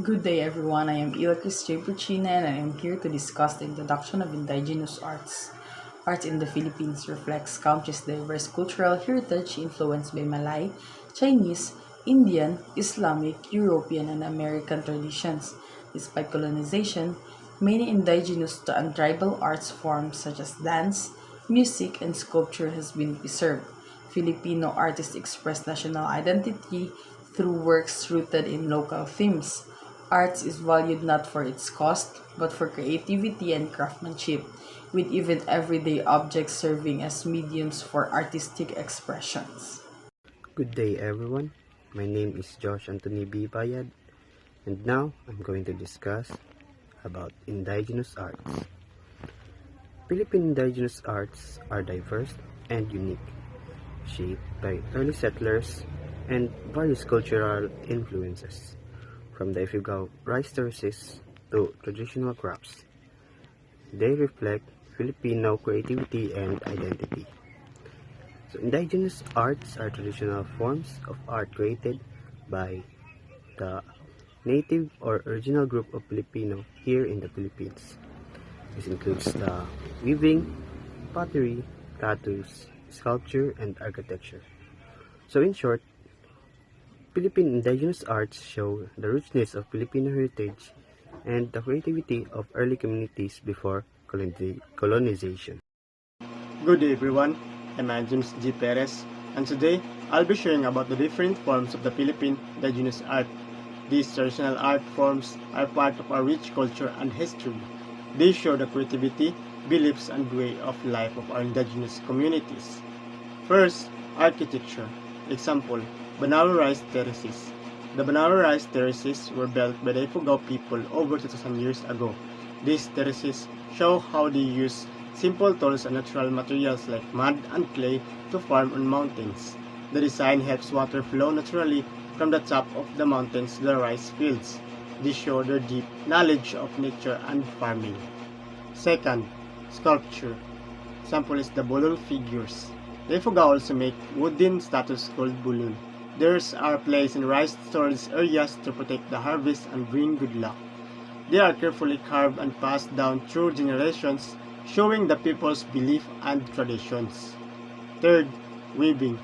Good day, everyone. I am Ilakis Puccina and I am here to discuss the introduction of indigenous arts. Art in the Philippines reflects country's diverse cultural heritage influenced by Malay, Chinese, Indian, Islamic, European, and American traditions. Despite colonization, many indigenous to tribal arts forms such as dance, music, and sculpture has been preserved. Filipino artists express national identity through works rooted in local themes. Arts is valued not for its cost, but for creativity and craftsmanship, with even everyday objects serving as mediums for artistic expressions. Good day, everyone. My name is Josh Anthony B. Bayad, and now I'm going to discuss about indigenous arts. Philippine indigenous arts are diverse and unique, shaped by early settlers and various cultural influences, from the Ifugao rice terraces to traditional crafts. They reflect Filipino creativity and identity. So, indigenous arts are traditional forms of art created by the native or original group of Filipino here in the Philippines. This includes the weaving, pottery, tattoos, sculpture, and architecture. So in short, Philippine indigenous arts show the richness of Filipino heritage and the creativity of early communities before colonization. Good day everyone, I'm James G. Perez, and today I'll be sharing about the different forms of the Philippine indigenous art. These traditional art forms are part of our rich culture and history. They show the creativity, beliefs, and way of life of our indigenous communities. First, architecture. Example, Banawe Rice Terraces. The Banawe Rice Terraces were built by the Ifugao people over 2,000 years ago. These terraces show how they use simple tools and natural materials like mud and clay to farm on mountains. The design helps water flow naturally from the top of the mountains to the rice fields. This shows their deep knowledge of nature and farming. Second, sculpture. Example is the bulul figures. The Ifugao also make wooden statues called bulul. Theirs are placed in rice storage areas to protect the harvest and bring good luck. They are carefully carved and passed down through generations, showing the people's belief and traditions. Third, weaving.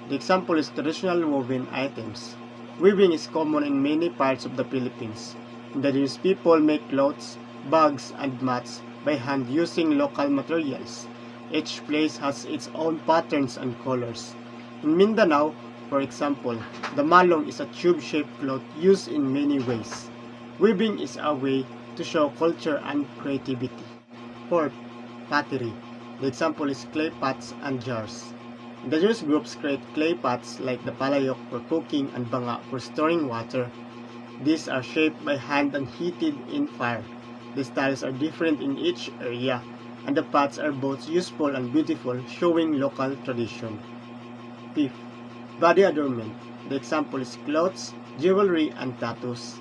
The example is traditional woven items. Weaving is common in many parts of the Philippines. Indigenous people make clothes, bags, and mats by hand using local materials. Each place has its own patterns and colors. In Mindanao, for example, the malong is a tube-shaped cloth used in many ways. Weaving is a way to show culture and creativity. Fourth, pottery. The example is clay pots and jars. Indigenous groups create clay pots like the palayok for cooking and banga for storing water. These are shaped by hand and heated in fire. The styles are different in each area, and the pots are both useful and beautiful, showing local tradition. Fifth, body adornment. The example is clothes, jewelry, and tattoos.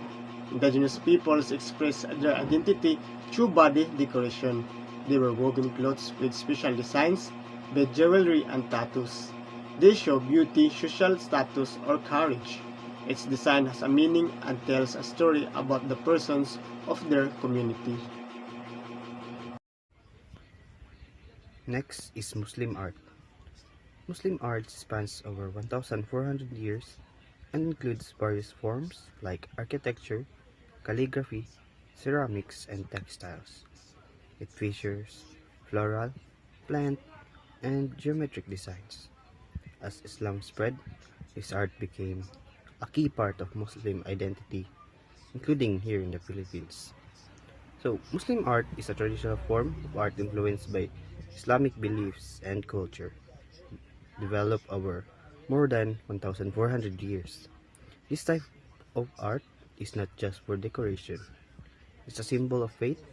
Indigenous peoples express their identity through body decoration. They were woven clothes with special designs, with jewelry and tattoos. They show beauty, social status, or courage. Its design has a meaning and tells a story about the persons of their community. Next is Muslim art. Muslim art spans over 1,400 years and includes various forms like architecture, calligraphy, ceramics, and textiles. It features floral, plant, and geometric designs. As Islam spread, this art became a key part of Muslim identity, including here in the Philippines. So, Muslim art is a traditional form of art influenced by Islamic beliefs and culture, developed over more than 1,400 years. This type of art is not just for decoration, it's a symbol of faith,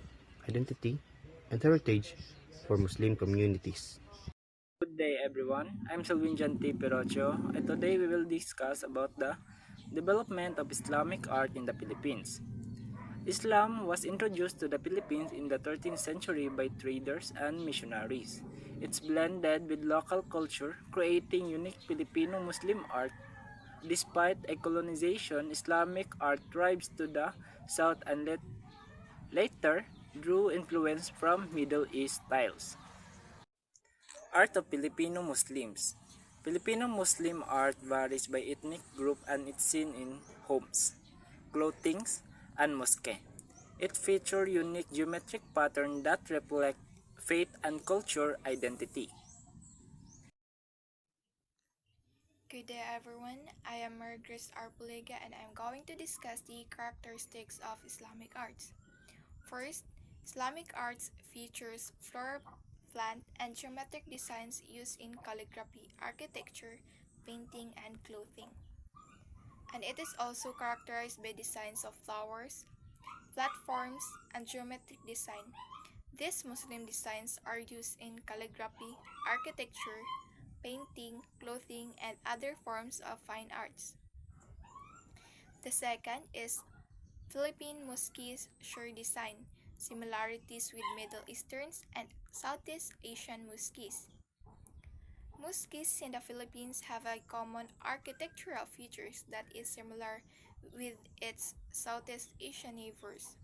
identity, and heritage for Muslim communities. Good day everyone, I'm Selvinjan T. Perocho and today we will discuss about the development of Islamic art in the Philippines. Islam was introduced to the Philippines in the 13th century by traders and missionaries. It's blended with local culture, creating unique Filipino Muslim art Despite a colonization, Islamic art thrives to the south and later drew influence from Middle East styles. Art of Filipino Muslims. Filipino Muslim art varies by ethnic group and it's seen in homes, clothings, and mosque. It features unique geometric patterns that reflect faith and culture identity. Good day everyone, I am Margaret Arpulega and I'm going to discuss the characteristics of Islamic arts. First, Islamic arts features floral, plant, and geometric designs used in calligraphy, architecture, painting, and clothing. And it is also characterized by designs of flowers, platforms, and geometric design. These Muslim designs are used in calligraphy, architecture, painting, clothing, and other forms of fine arts. The second is Philippine mosques share design similarities with Middle Eastern and Southeast Asian mosques. Mosques in the Philippines have a common architectural features that is similar with its Southeast Asian neighbors.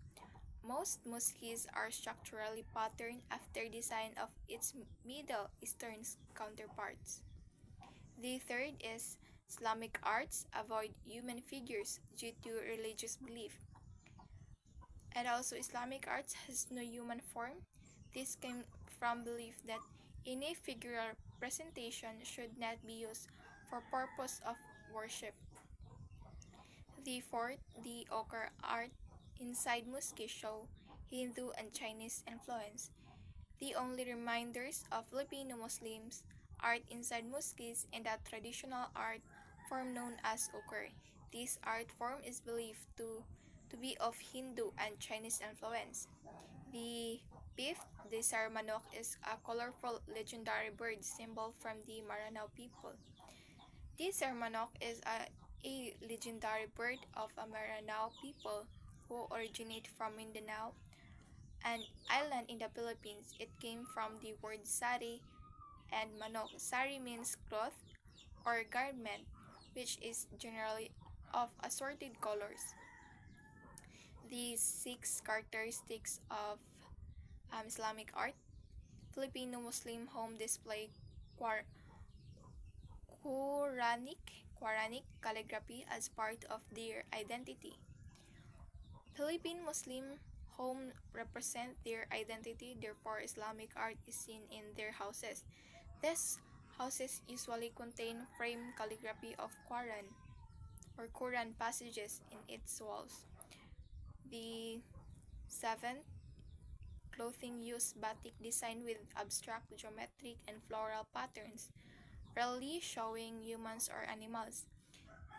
Most mosques are structurally patterned after design of its Middle Eastern counterparts. The third is Islamic arts avoid human figures due to religious belief. And also Islamic arts has no human form. This came from belief that any figural presentation should not be used for purpose of worship. The fourth, the ochre art inside mosques show Hindu and Chinese influence. The only reminders of Filipino Muslims art inside mosques in the traditional art form known as ochre. This art form is believed to be of Hindu and Chinese influence. The fifth, the Saramanok, is a colorful legendary bird symbol from the Maranao people. The Saramanok is a legendary bird of a Maranao people who originate from Mindanao, an island in the Philippines. It came from the word sari and manok. Sari means cloth or garment, which is generally of assorted colors. The six characteristics of Islamic art. Filipino Muslim home display Qur- Quranic calligraphy as part of their identity. Philippine Muslim home represent their identity, therefore Islamic art is seen in their houses. These houses usually contain framed calligraphy of Quran passages in its walls. The seventh, clothing use batik design with abstract geometric and floral patterns, rarely showing humans or animals.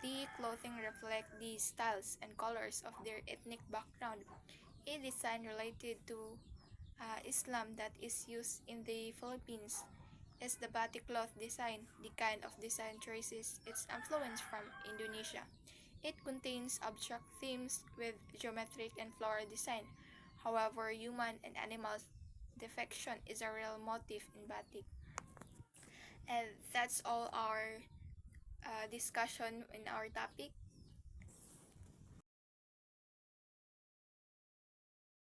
The clothing reflect the styles and colors of their ethnic background. A design related to Islam that is used in the Philippines is the batik cloth design. The kind of design traces its influence from Indonesia. It contains abstract themes with geometric and floral design. However, human and animal depiction is a real motif in batik. And that's all our discussion in our topic.